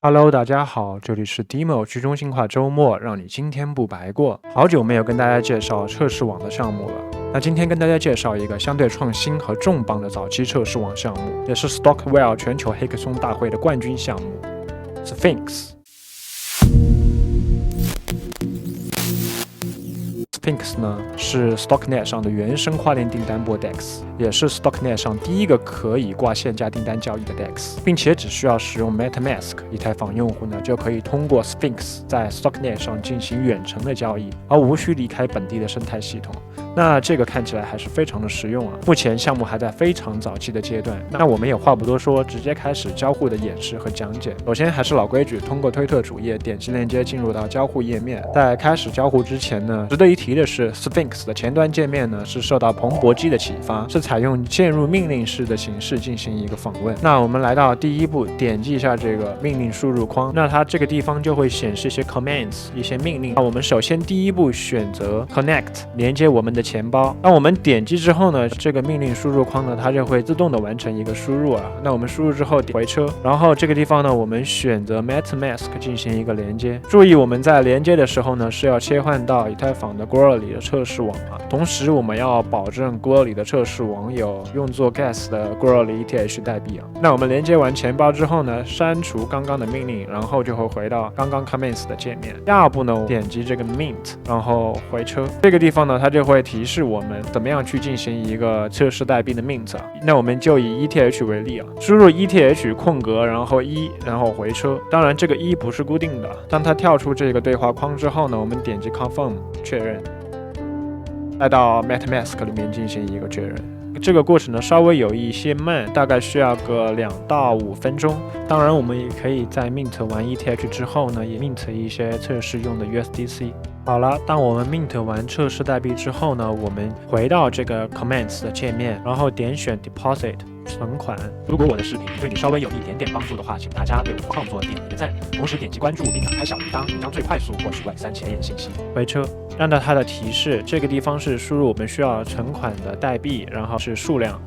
Hello，大家好，这里是 Demo 去中心化周末，让你今天不白过。好久没有跟大家介绍测试网的项目了，那今天跟大家介绍一个相对创新和重磅的早期测试网项目，也是 Stockwell 全球黑客松大会的冠军项目 Sphinx。Sphinx 呢是 StockNet 上的原生跨链订单波 DEX， 也是 StockNet 上第一个可以挂线价订单交易的 DEX， 并且只需要使用 MetaMask， 以太坊用户呢就可以通过 Sphinx 在 StockNet 上进行远程的交易，而无需离开本地的生态系统。那这个看起来还是非常的实用啊。目前项目还在非常早期的阶段，那我们也话不多说，直接开始交互的演示和讲解。首先还是老规矩，通过推特主页点击链接进入到交互页面。在开始交互之前呢，值得一提的是 Sphinx 的前端界面呢是受到彭博机的启发，是采用键入命令式的形式进行一个访问。那我们来到第一步，点击一下这个命令输入框，那它这个地方就会显示一些 commands， 一些命令。那我们首先第一步选择 connect， 连接我们的钱包。当我们点击之后呢，这个命令输入框呢，它就会自动的完成一个输入啊。那我们输入之后点回车，然后这个地方呢，我们选择 MetaMask 进行一个连接。注意我们在连接的时候呢，是要切换到以太坊的 Goerli 的测试网啊。同时我们要保证 Goerli 的测试网有用作 Gas 的 Goerli ETH 代币啊。那我们连接完钱包之后呢，删除刚刚的命令，然后就会回到刚刚 Commence 的界面。第二步呢，点击这个 Mint， 然后回车。这个地方呢，它就会提示我们怎么样去进行一个测试代币的 Mint 啊。那我们就以 ETH 为例啊，输入 ETH 空格，然后然后回车。当然这个不是固定的，当它跳出这个对话框之后呢，我们点击 Confirm 确认，再到 MetaMask 里面进行一个确认。这个过程呢稍微有一些慢，大概需要个2到5分钟。当然我们也可以在 mint 完 ETH 之后呢，也 mint 一些测试用的 USDC。好了，当我们 mint 完测试代币之后呢，我们回到这个 Commands 的界面，然后点选 Deposit 存款。如果我的视频对你稍微有一点点帮助的话，请大家对我的创作点一个赞，同时点击关注并打开小铃铛，你将最快速获取外3前沿信息。回车，按照它的提示，这个地方是输入我们需要存款的代币，然后是数量。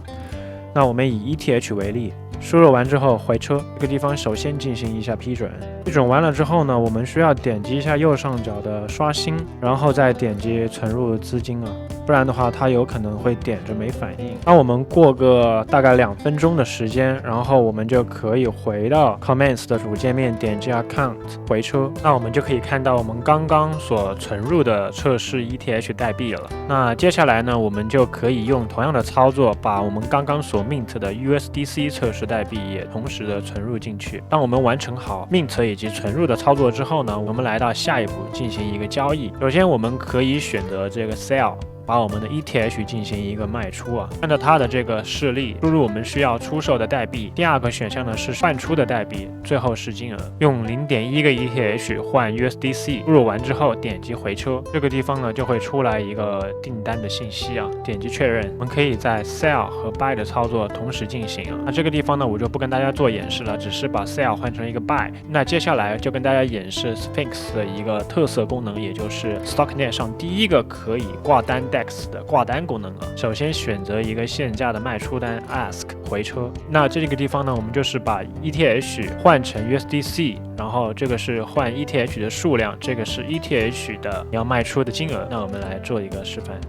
那我们以 ETH 为例，输入完之后回车，这个地方首先进行一下批准。批准完了之后呢，我们需要点击一下右上角的刷新，然后再点击存入资金啊，不然的话它有可能会点着没反应。那我们过个大概2分钟的时间，然后我们就可以回到 Comments 的主界面，点击 Account 回车。那我们就可以看到我们刚刚所存入的测试 ETH 代币了。那接下来呢，我们就可以用同样的操作，把我们刚刚所 mint 的 USDC 测试代币也同时的存入进去。当我们完成好 mint 以及存入的操作之后呢，我们来到下一步进行一个交易。首先我们可以选择这个 Sell，把我们的 ETH 进行一个卖出啊，按照它的这个示例输入我们需要出售的代币。第二个选项呢是换出的代币，最后是金额，用0.1个 ETH 换 USDC。输入完之后点击回车，这个地方呢就会出来一个订单的信息啊，点击确认。我们可以在 Sell 和 Buy 的操作同时进行啊。那这个地方呢我就不跟大家做演示了，只是把 Sell 换成一个 Buy。那接下来就跟大家演示 Sphinx 的一个特色功能，也就是 StockNet 上第一个可以挂单DEX 的挂单功能啊。首先选择一个限价的卖出单 Ask 回车。那这个地方呢，我们就是把 ETH 换成 USDC， 然后这个是换 ETH 的数量，这个是 ETH 的你要卖出的金额。那我们来做一个示范。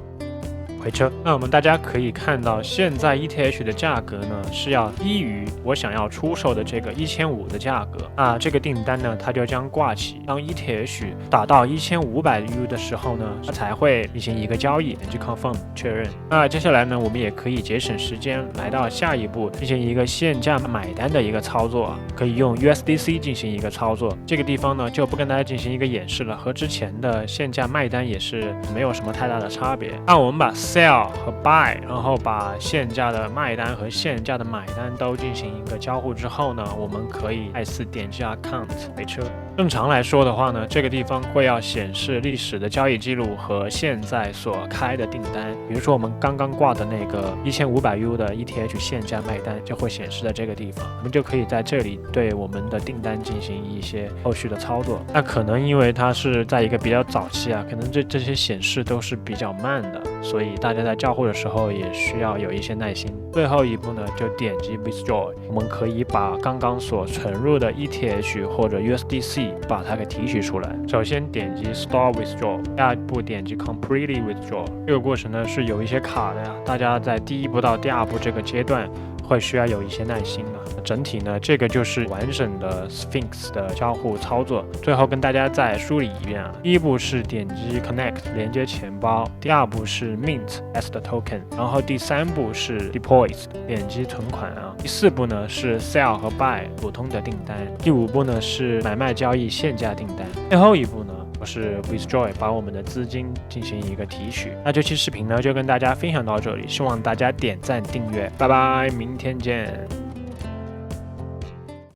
回车，那我们大家可以看到，现在 ETH 的价格呢是要低于我想要出售的这个1500的价格。那这个订单呢，它就将挂起。当 ETH 达到1500U 的时候呢，它才会进行一个交易，点击 Confirm 确认。那接下来呢，我们也可以节省时间，来到下一步进行一个限价买单的一个操作，可以用 USDC 进行一个操作。这个地方呢就不跟大家进行一个演示了，和之前的限价卖单也是没有什么太大的差别。那我们把Sell 和 Buy， 然后把限价的卖单和限价的买单都进行一个交互之后呢，我们可以再次点击 Account 回车。正常来说的话呢，这个地方会要显示历史的交易记录和现在所开的订单。比如说我们刚刚挂的那个1500U 的 ETH 限价卖单就会显示在这个地方，我们就可以在这里对我们的订单进行一些后续的操作。那可能因为它是在一个比较早期啊，可能这些显示都是比较慢的，所以大家在交互的时候也需要有一些耐心。最后一步呢，就点击 Withdraw， 我们可以把刚刚所存入的 ETH 或者 USDC 把它给提取出来。首先点击 Start Withdraw， 第二步点击 Completely Withdraw。 这个过程呢是有一些卡的呀，大家在第一步到第二步这个阶段会需要有一些耐心的。整体呢，这个就是完整的 Sphinx 的交互操作。最后跟大家再梳理一遍啊，第一步是点击 Connect 连接钱包，第二步是 Mint as the token， 然后第三步是 Deposit 点击存款啊，第四步呢是 Sell 和 Buy 普通的订单，第五步呢是买卖交易限价订单，最后一步呢是 Withdraw 把我们的资金进行一个提取。那这期视频呢就跟大家分享到这里，希望大家点赞订阅，拜拜，明天见。